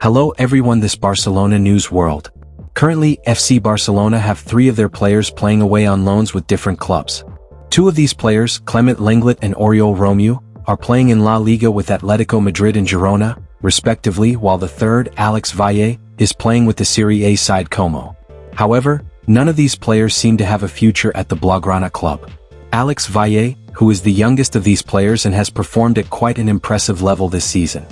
Hello everyone, this Barcelona news world. Currently, FC Barcelona have 3 of their players playing away on loans with different clubs. 2 of these players, Clement Lenglet and Oriol Romeu, are playing in La Liga with Atletico Madrid and Girona, respectively, while the third, Alex Valle, is playing with the Serie A side Como. However, none of these players seem to have a future at the Blaugrana club. Alex Valle, who is the youngest of these players and has performed at quite an impressive level this season.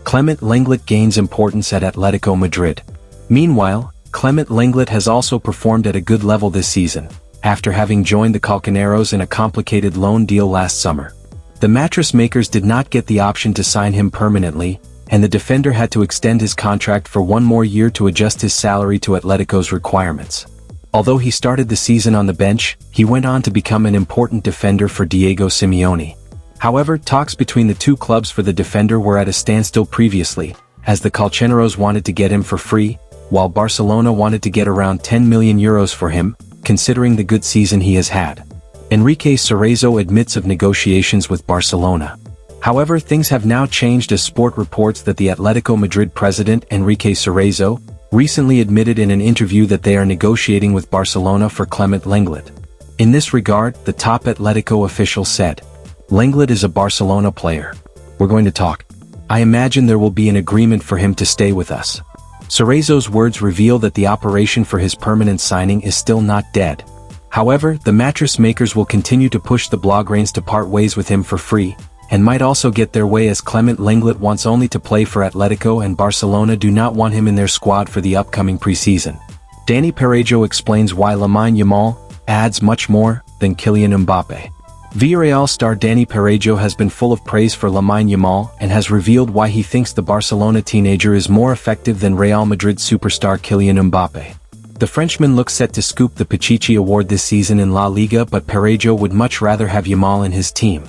Clement Lenglet gains importance at Atletico Madrid. Meanwhile, Clement Lenglet has also performed at a good level this season, after having joined the Colchoneros in a complicated loan deal last summer. The mattress makers did not get the option to sign him permanently, and the defender had to extend his contract for 1 more year to adjust his salary to Atletico's requirements. Although he started the season on the bench, he went on to become an important defender for Diego Simeone. However, talks between the 2 clubs for the defender were at a standstill previously, as the Colchoneros wanted to get him for free, while Barcelona wanted to get around €10 million for him, considering the good season he has had. Enrique Cerezo admits of negotiations with Barcelona. However, things have now changed as Sport reports that the Atletico Madrid president Enrique Cerezo recently admitted in an interview that they are negotiating with Barcelona for Clement Lenglet. In this regard, the top Atletico official said, "Lenglet is a Barcelona player. We're going to talk. I imagine there will be an agreement for him to stay with us." Cerezo's words reveal that the operation for his permanent signing is still not dead. However, the mattress makers will continue to push the Blaugranes to part ways with him for free, and might also get their way as Clement Lenglet wants only to play for Atletico and Barcelona do not want him in their squad for the upcoming preseason. Dani Parejo explains why Lamine Yamal adds much more than Kylian Mbappe. Villarreal star Dani Parejo has been full of praise for Lamine Yamal and has revealed why he thinks the Barcelona teenager is more effective than Real Madrid superstar Kylian Mbappe. The Frenchman looks set to scoop the Pichichi Award this season in La Liga, but Parejo would much rather have Yamal in his team.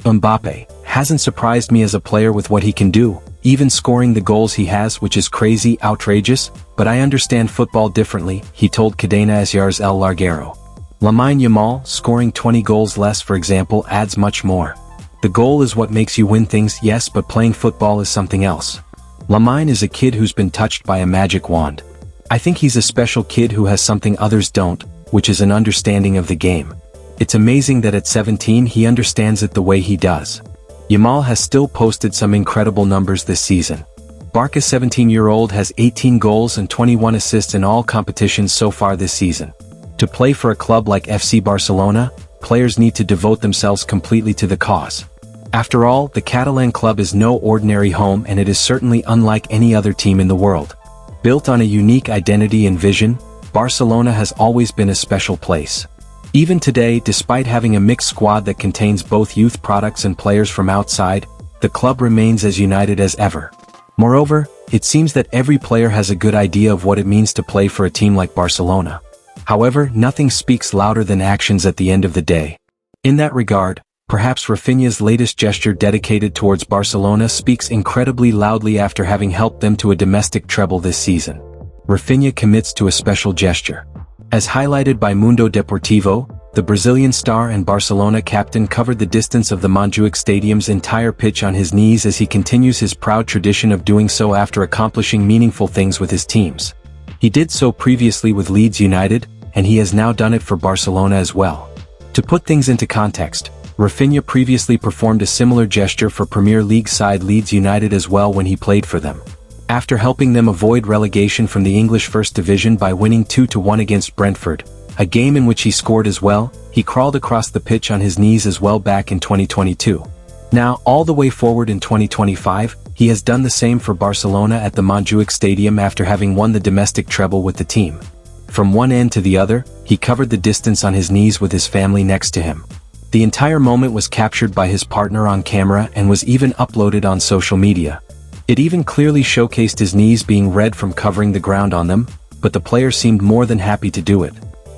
Mbappe hasn't surprised me as a player with what he can do, even scoring the goals he has, which is crazy, outrageous, but I understand football differently, he told Cadena SR's El Larguero. Lamine Yamal, scoring 20 goals less for example, adds much more. The goal is what makes you win things, yes, but playing football is something else. Lamine is a kid who's been touched by a magic wand. I think he's a special kid who has something others don't, which is an understanding of the game. It's amazing that at 17 he understands it the way he does. Yamal has still posted some incredible numbers this season. Barca's 17-year-old has 18 goals and 21 assists in all competitions so far this season. To play for a club like FC Barcelona, players need to devote themselves completely to the cause. After all, the Catalan club is no ordinary home, and it is certainly unlike any other team in the world. Built on a unique identity and vision, Barcelona has always been a special place. Even today, despite having a mixed squad that contains both youth products and players from outside, the club remains as united as ever. Moreover, it seems that every player has a good idea of what it means to play for a team like Barcelona. However, nothing speaks louder than actions at the end of the day. In that regard, perhaps Raphinha's latest gesture dedicated towards Barcelona speaks incredibly loudly after having helped them to a domestic treble this season. Raphinha commits to a special gesture. As highlighted by Mundo Deportivo, the Brazilian star and Barcelona captain covered the distance of the Montjuic Stadium's entire pitch on his knees as he continues his proud tradition of doing so after accomplishing meaningful things with his teams. He did so previously with Leeds United, and he has now done it for Barcelona as well. To put things into context, Raphinha previously performed a similar gesture for Premier League side Leeds United as well when he played for them. After helping them avoid relegation from the English First Division by winning 2-1 against Brentford, a game in which he scored as well, he crawled across the pitch on his knees as well back in 2022. Now, all the way forward in 2025, he has done the same for Barcelona at the Montjuic Stadium after having won the domestic treble with the team. From one end to the other, he covered the distance on his knees with his family next to him. The entire moment was captured by his partner on camera and was even uploaded on social media. It even clearly showcased his knees being red from covering the ground on them, but the player seemed more than happy to do it.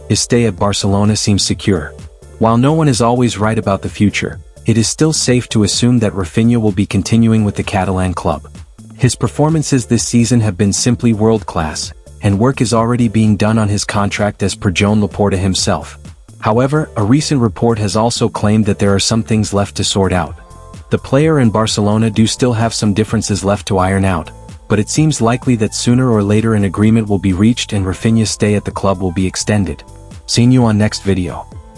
His stay at Barcelona seems secure. While no one is always right about the future, it is still safe to assume that Raphinha will be continuing with the Catalan club. His performances this season have been simply world-class, and work is already being done on his contract as per Joan Laporta himself. However, a recent report has also claimed that there are some things left to sort out. The player and Barcelona do still have some differences left to iron out. but it seems likely that sooner or later an agreement will be reached and Raphinha's stay at the club will be extended. Seeing you on next video.